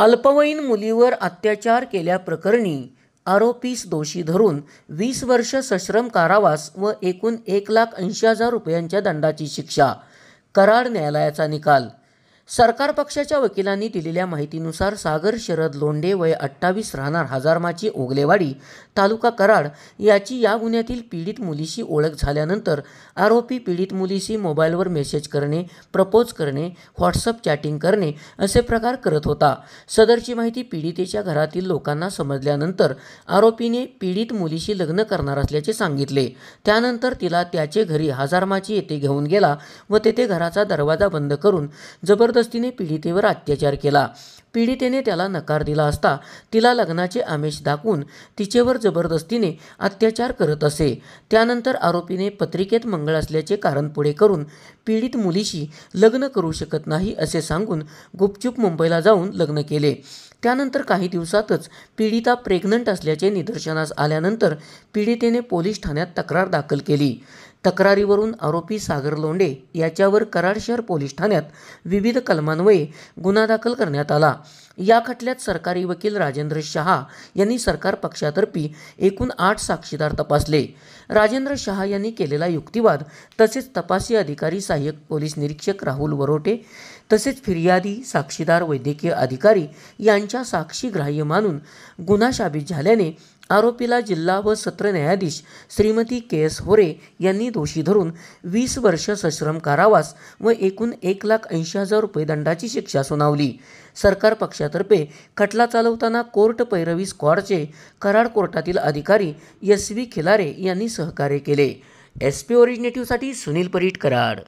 अल्पवयीन मुलीवर अत्याचार केल्याप्रकरणी आरोपीस दोषी धरून 20 वर्ष सश्रम कारावास व एकूण 1,80,000 रुपयांच्या दंडाची शिक्षा. कराड न्यायालयाचा निकाल. सरकार पक्षाच्या वकिलांनी दिलेल्या माहितीनुसार सागर शरद लोंढे वय 28 राहणार हजारमाची ओगलेवाडी तालुका कराड याची या गुन्ह्यातील पीडित मुलीशी ओळख झाल्यानंतर आरोपी पीडित मुलीशी मोबाईलवर मेसेज करणे, प्रपोज करणे, व्हॉट्सअप चॅटिंग करणे असे प्रकार करत होता. सदरची माहिती पीडितेच्या घरातील लोकांना समजल्यानंतर आरोपीने पीडित मुलीशी लग्न करणार असल्याचे सांगितले. त्यानंतर तिला त्याचे घरी हजारमाची येथे घेऊन गेला व तेथे घराचा दरवाजा बंद करून जबरदस्तीने पीडितेवर अत्याचार केला. पीडितेने त्याला नकार दिला असता तिला लग्नाचे आमिष दाखवून तिचेवर जबरदस्तीने अत्याचार करत असे. त्यानंतर आरोपीने पत्रिकेत मंगळ असल्याचे कारण पुढे करून पीडित मुलीशी लग्न करू शकत नाही असे सांगून गुपचूप मुंबईला जाऊन लग्न केले. त्यानंतर काही दिवसातच पीडिता प्रेग्नंट असल्याचे निदर्शनास आल्यानंतर पीडितेने पोलीस ठाण्यात तक्रार दाखल केली. तक्रारीवरून आरोपी सागर लोंढे याच्यावर कराड शहर पोलीस ठाण्यात विविध कलमान्वये गुन्हा दाखल करण्यात आला. या खटल्यात सरकारी वकील राजेंद्र शहा यांनी सरकार पक्षातर्फे एकूण 8 साक्षीदार तपासले. राजेंद्र शहा यांनी केलेला युक्तिवाद तसेच तपासी अधिकारी सहाय्यक पोलीस निरीक्षक राहुल वरोटे तसेच फिर्यादी, साक्षीदार, वैद्यकीय अधिकारी यांच्या साक्षी ग्राह्य मानून गुन्हा साबित झाल्याने आरोपीला जिल्हा व सत्र न्यायाधीश श्रीमती के.एस. होरे यांनी दोषी धरून 20 वर्ष सश्रम कारावास व एकूण 1,80,000 रुपये दंडाची शिक्षा सुनावली. सरकार पक्षातर्फे खटला चालवताना कोर्ट पैरवी स्क्वॉडचे कराड कोर्टातील अधिकारी एस.व्ही. खिलारे यांनी सहकार्य केले. SP ओरिजिनेटिव्हसाठी सुनील परीट, कराड.